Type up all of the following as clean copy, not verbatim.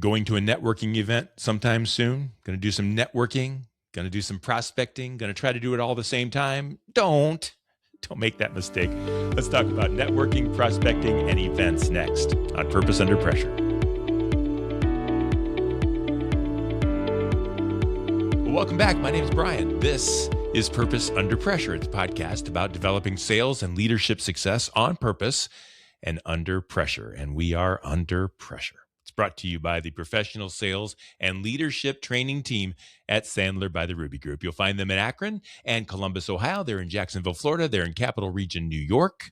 going to a networking event sometime soon? Going to do some networking? Going to do some prospecting? Going to try to do it all at the same time? Don't make that mistake. Let's talk about networking, prospecting, and events next on Purpose Under Pressure. Welcome back. My name is Bryan. This is Purpose Under Pressure. It's a podcast about developing sales and leadership success on purpose and under pressure. And we are under pressure. It's brought to you by the professional sales and leadership training team at Sandler by the Ruby Group. You'll find them in Akron and Columbus, Ohio. They're in Jacksonville, Florida. They're in Capital Region, New York.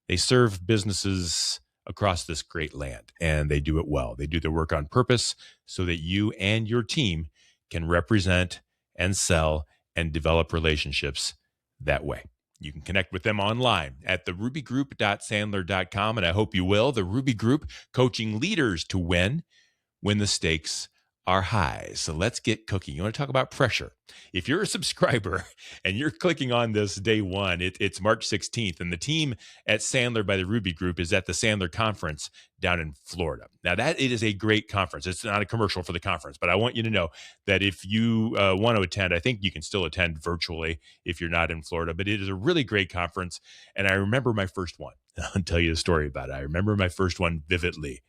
They serve businesses across this great land, and they do it well. They do their work on purpose so that you and your team can represent and sell and develop relationships that way. You can connect with them online at therubygroup.sandler.com, and I hope you will. The Ruby Group, coaching leaders to win when the stakes are high. So let's get cooking. You want to talk about pressure? If you're a subscriber and you're clicking on this day one, it's March 16th, and the team at Sandler by the Ruby Group is at the Sandler Conference down in Florida. Now, it is a great conference. It's not a commercial for the conference, but I want you to know that if you want to attend, I think you can still attend virtually if you're not in Florida, but it is a really great conference. And I remember my first one. I'll tell you a story about it. I remember my first one vividly.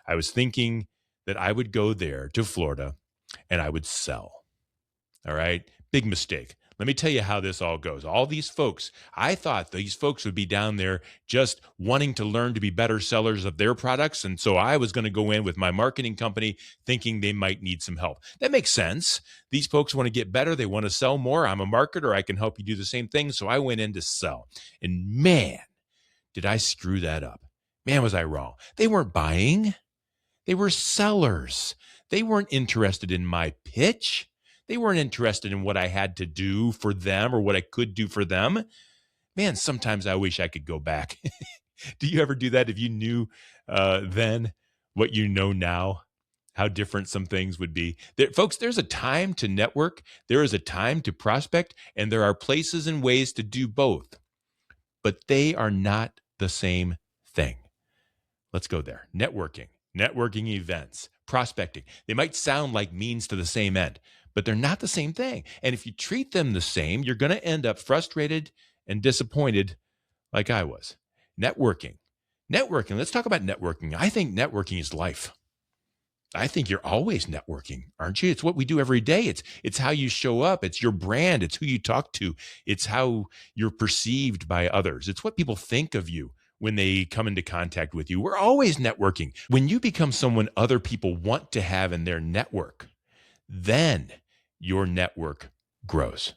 I was thinking that I would go there to Florida and I would sell. All right. Big mistake. Let me tell you how this all goes. All these folks, I thought these folks would be down there just wanting to learn to be better sellers of their products. And so I was going to go in with my marketing company thinking they might need some help. That makes sense. These folks want to get better. They want to sell more. I'm a marketer. I can help you do the same thing. So I went in to sell. And man, did I screw that up. Man, was I wrong. They weren't buying. They were sellers. They weren't interested in my pitch. They weren't interested in what I had to do for them or what I could do for them. Man, sometimes I wish I could go back. Do you ever do that? If you knew then what you know now, how different some things would be. Folks, there's a time to network. There is a time to prospect, and there are places and ways to do both. But they are not the same thing. Let's go there. Networking events, prospecting. They might sound like means to the same end, but they're not the same thing. And if you treat them the same, you're going to end up frustrated and disappointed like I was. Networking. Let's talk about networking. I think networking is life. I think you're always networking, aren't you? It's what we do every day. It's how you show up. It's your brand. It's who you talk to. It's how you're perceived by others. It's what people think of you when they come into contact with you. We're always networking. When you become someone other people want to have in their network, then your network grows.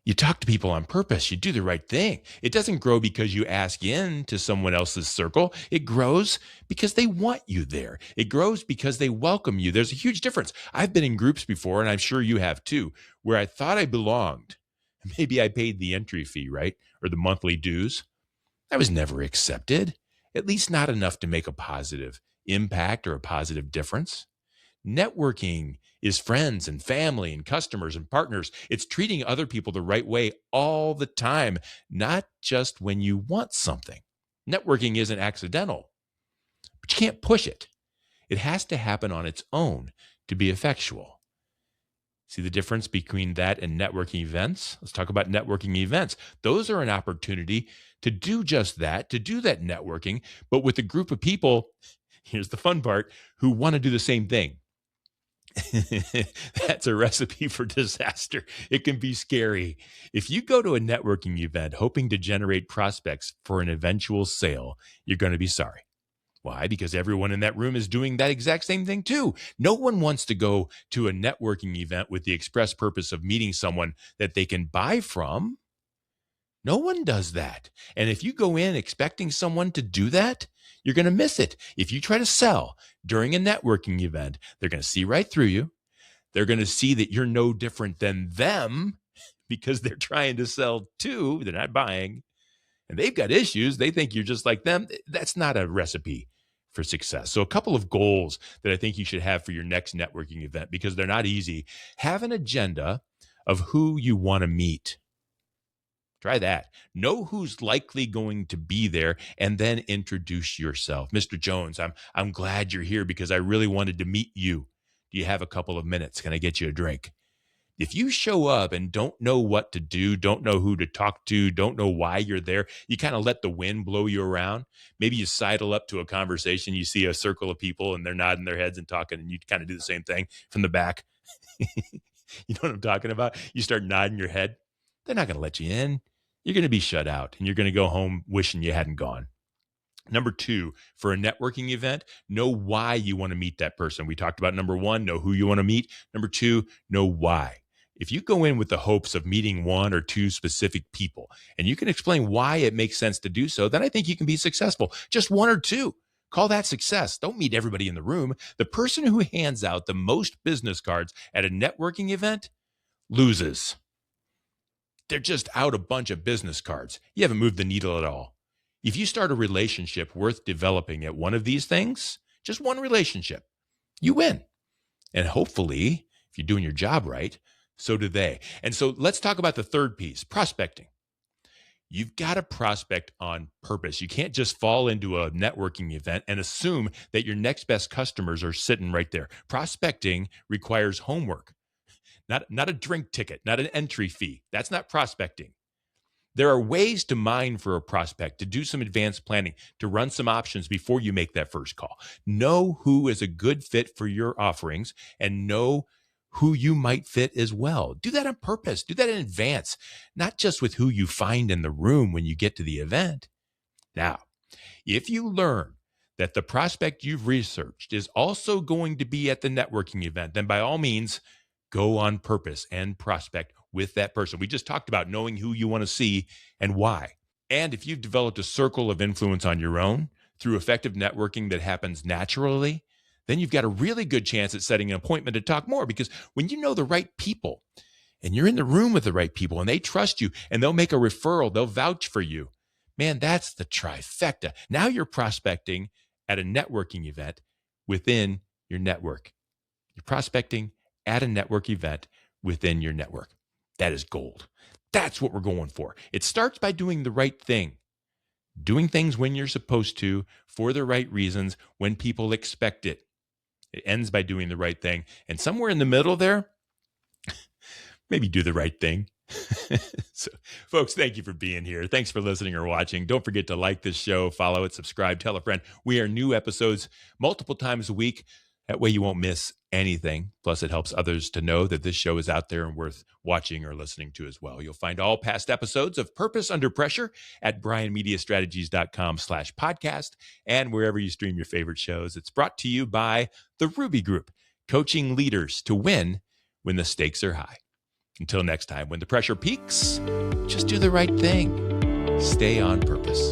You talk to people on purpose. You do the right thing. It doesn't grow because you ask in to someone else's circle. It grows because they want you there. It grows because they welcome you. There's a huge difference. I've been in groups before, and I'm sure you have too, where I thought I belonged. Maybe I paid the entry fee, right? Or the monthly dues. I was never accepted, at least not enough to make a positive impact or a positive difference. Networking is friends and family and customers and partners. It's treating other people the right way all the time, not just when you want something. Networking isn't accidental, but you can't push it. It has to happen on its own to be effectual. See the difference between that and networking events? Let's talk about networking events. Those are an opportunity to do just that, to do that networking, but with a group of people, here's the fun part, who want to do the same thing. That's a recipe for disaster. It can be scary. If you go to a networking event hoping to generate prospects for an eventual sale, you're going to be sorry. Why? Because everyone in that room is doing that exact same thing too. No one wants to go to a networking event with the express purpose of meeting someone that they can buy from. No one does that. And if you go in expecting someone to do that, you're going to miss it. If you try to sell during a networking event, they're going to see right through you. They're going to see that you're no different than them because they're trying to sell too. They're not buying. And they've got issues. They think you're just like them. That's not a recipe for success. So a couple of goals that I think you should have for your next networking event, because they're not easy. Have an agenda of who you want to meet. Try that. Know who's likely going to be there and then introduce yourself. Mr. Jones, I'm glad you're here because I really wanted to meet you. Do you have a couple of minutes? Can I get you a drink? If you show up and don't know what to do, don't know who to talk to, don't know why you're there, you kind of let the wind blow you around. Maybe you sidle up to a conversation, you see a circle of people and they're nodding their heads and talking, and you kind of do the same thing from the back. You know what I'm talking about? You start nodding your head. They're not going to let you in. You're going to be shut out and you're going to go home wishing you hadn't gone. Number 2, for a networking event, know why you want to meet that person. We talked about number 1, know who you want to meet. Number 2, know why. If you go in with the hopes of meeting 1 or 2 specific people and you can explain why it makes sense to do so, then I think you can be successful. Just 1 or 2. Call that success. Don't meet everybody in the room. The person who hands out the most business cards at a networking event loses. They're just out a bunch of business cards. You haven't moved the needle at all. If you start a relationship worth developing at one of these things, just one relationship, you win. And hopefully, if you're doing your job right, so do they. And so let's talk about the third piece, prospecting. You've got to prospect on purpose. You can't just fall into a networking event and assume that your next best customers are sitting right there. Prospecting requires homework, not a drink ticket, not an entry fee. That's not prospecting. There are ways to mine for a prospect, to do some advanced planning, to run some options before you make that first call. Know who is a good fit for your offerings and know who you might fit as well. Do that on purpose. Do that in advance, not just with who you find in the room when you get to the event. Now, if you learn that the prospect you've researched is also going to be at the networking event, then by all means, go on purpose and prospect with that person. We just talked about knowing who you want to see and why. And if you've developed a circle of influence on your own through effective networking that happens naturally, then you've got a really good chance at setting an appointment to talk more, because when you know the right people and you're in the room with the right people and they trust you and they'll make a referral, they'll vouch for you, man, that's the trifecta. Now you're prospecting at a networking event within your network. You're prospecting at a network event within your network. That is gold. That's what we're going for. It starts by doing the right thing, doing things when you're supposed to, for the right reasons, when people expect it. It ends by doing the right thing. And somewhere in the middle there, maybe do the right thing. So, folks, thank you for being here. Thanks for listening or watching. Don't forget to like this show, follow it, subscribe, tell a friend. We are new episodes multiple times a week. That way you won't miss anything. Plus, it helps others to know that this show is out there and worth watching or listening to as well. You'll find all past episodes of Purpose Under Pressure at bryanmediastrategies.com/podcast and wherever you stream your favorite shows. It's brought to you by the Ruby Group, coaching leaders to win when the stakes are high. Until next time, when the pressure peaks, just do the right thing. Stay on purpose.